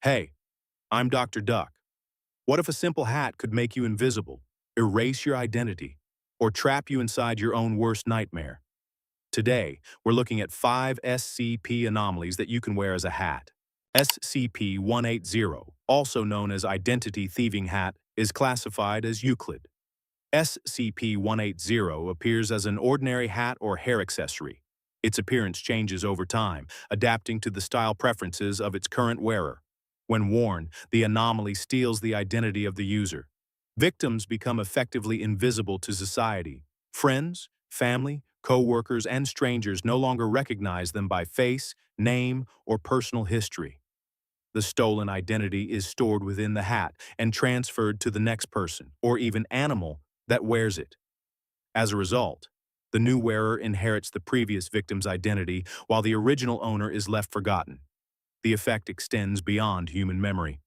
Hey, I'm Dr. Duck. What if a simple hat could make you invisible, erase your identity, or trap you inside your own worst nightmare? Today, we're looking at 5 SCP anomalies that you can wear as a hat. SCP-180, also known as Identity Thieving Hat, is classified as Euclid. SCP-180 appears as an ordinary hat or hair accessory. Its appearance changes over time, adapting to the style preferences of its current wearer. When worn, the anomaly steals the identity of the user. Victims become effectively invisible to society. Friends, family, co-workers, and strangers no longer recognize them by face, name, or personal history. The stolen identity is stored within the hat and transferred to the next person, or even animal, that wears it. As a result, the new wearer inherits the previous victim's identity while the original owner is left forgotten. The effect extends beyond human memory.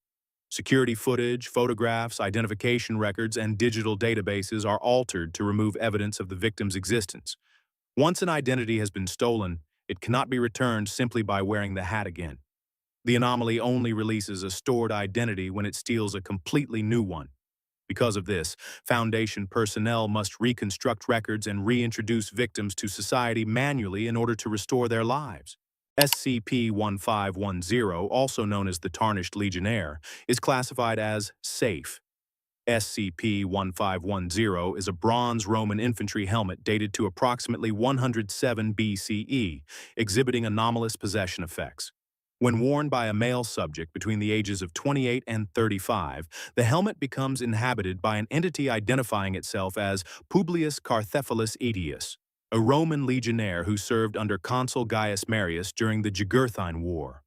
Security footage, photographs, identification records, and digital databases are altered to remove evidence of the victim's existence. Once an identity has been stolen, it cannot be returned simply by wearing the hat again. The anomaly only releases a stored identity when it steals a completely new one. Because of this, Foundation personnel must reconstruct records and reintroduce victims to society manually in order to restore their lives. SCP-1510, also known as the Tarnished Legionnaire, is classified as safe. SCP-1510 is a bronze Roman infantry helmet dated to approximately 107 BCE, exhibiting anomalous possession effects. When worn by a male subject between the ages of 28 and 35, the helmet becomes inhabited by an entity identifying itself as Publius Carthephilus Aetius, a Roman legionnaire who served under Consul Gaius Marius during the Jugurthine War.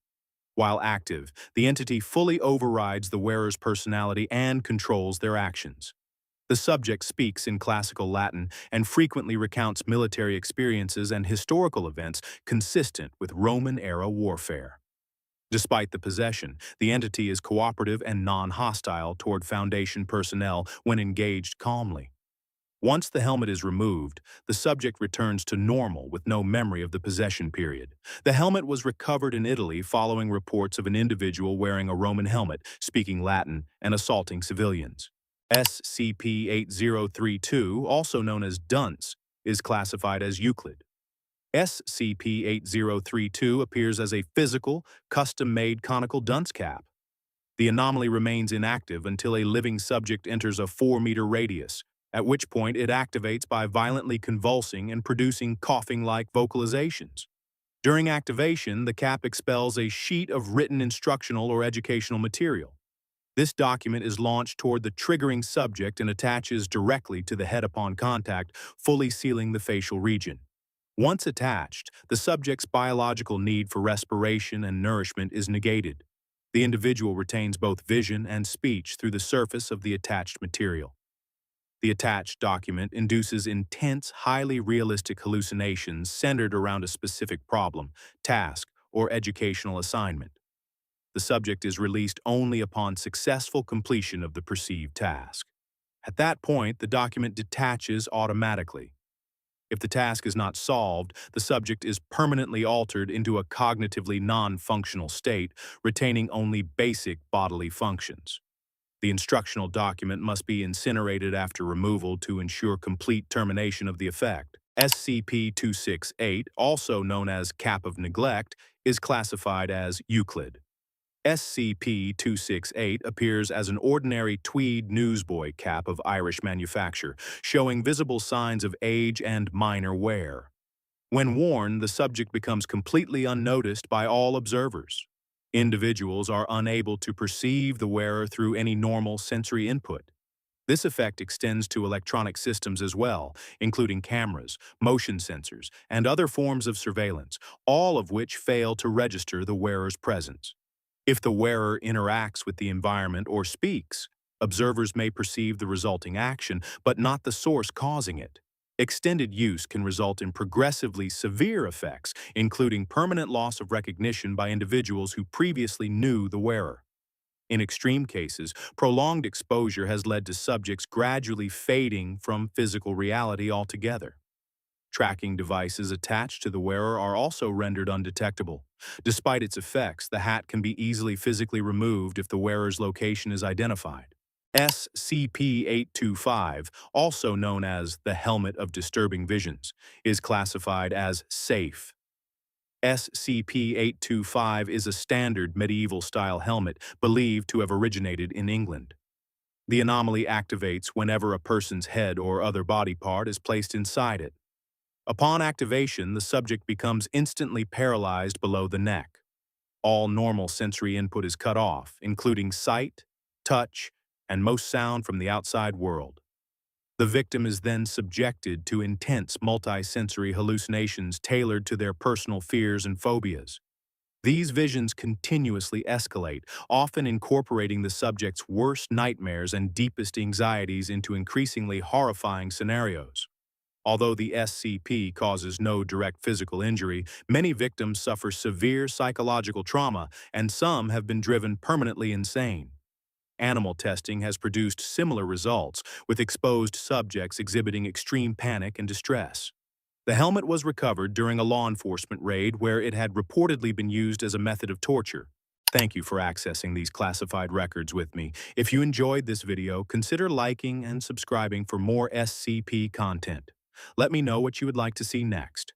While active, the entity fully overrides the wearer's personality and controls their actions. The subject speaks in classical Latin and frequently recounts military experiences and historical events consistent with Roman-era warfare. Despite the possession, the entity is cooperative and non-hostile toward Foundation personnel when engaged calmly. Once the helmet is removed, the subject returns to normal with no memory of the possession period. The helmet was recovered in Italy following reports of an individual wearing a Roman helmet, speaking Latin, and assaulting civilians. SCP-8032, also known as Dunce, is classified as Euclid. SCP-8032 appears as a physical, custom-made conical dunce cap. The anomaly remains inactive until a living subject enters a 4-meter radius, at which point it activates by violently convulsing and producing coughing-like vocalizations. During activation, the cap expels a sheet of written instructional or educational material. This document is launched toward the triggering subject and attaches directly to the head upon contact, fully sealing the facial region. Once attached, the subject's biological need for respiration and nourishment is negated. The individual retains both vision and speech through the surface of the attached material. The attached document induces intense, highly realistic hallucinations centered around a specific problem, task, or educational assignment. The subject is released only upon successful completion of the perceived task. At that point, the document detaches automatically. If the task is not solved, the subject is permanently altered into a cognitively non-functional state, retaining only basic bodily functions. The instructional document must be incinerated after removal to ensure complete termination of the effect. SCP-268, also known as Cap of Neglect, is classified as Euclid. SCP-268 appears as an ordinary tweed newsboy cap of Irish manufacture, showing visible signs of age and minor wear. When worn, the subject becomes completely unnoticed by all observers. Individuals are unable to perceive the wearer through any normal sensory input. This effect extends to electronic systems as well, including cameras, motion sensors, and other forms of surveillance, all of which fail to register the wearer's presence. If the wearer interacts with the environment or speaks, observers may perceive the resulting action, but not the source causing it. Extended use can result in progressively severe effects, including permanent loss of recognition by individuals who previously knew the wearer. In extreme cases, prolonged exposure has led to subjects gradually fading from physical reality altogether. Tracking devices attached to the wearer are also rendered undetectable. Despite its effects, the hat can be easily physically removed if the wearer's location is identified. SCP-825, also known as the Helmet of Disturbing Visions, is classified as safe. SCP-825 is a standard medieval-style helmet believed to have originated in England. The anomaly activates whenever a person's head or other body part is placed inside it. Upon activation, the subject becomes instantly paralyzed below the neck. All normal sensory input is cut off, including sight, touch, and most sound from the outside world. The victim is then subjected to intense multisensory hallucinations tailored to their personal fears and phobias. These visions continuously escalate, often incorporating the subject's worst nightmares and deepest anxieties into increasingly horrifying scenarios. Although the SCP causes no direct physical injury, many victims suffer severe psychological trauma, and some have been driven permanently insane. Animal testing has produced similar results, with exposed subjects exhibiting extreme panic and distress. The helmet was recovered during a law enforcement raid where it had reportedly been used as a method of torture. Thank you for accessing these classified records with me. If you enjoyed this video, consider liking and subscribing for more SCP content. Let me know what you would like to see next.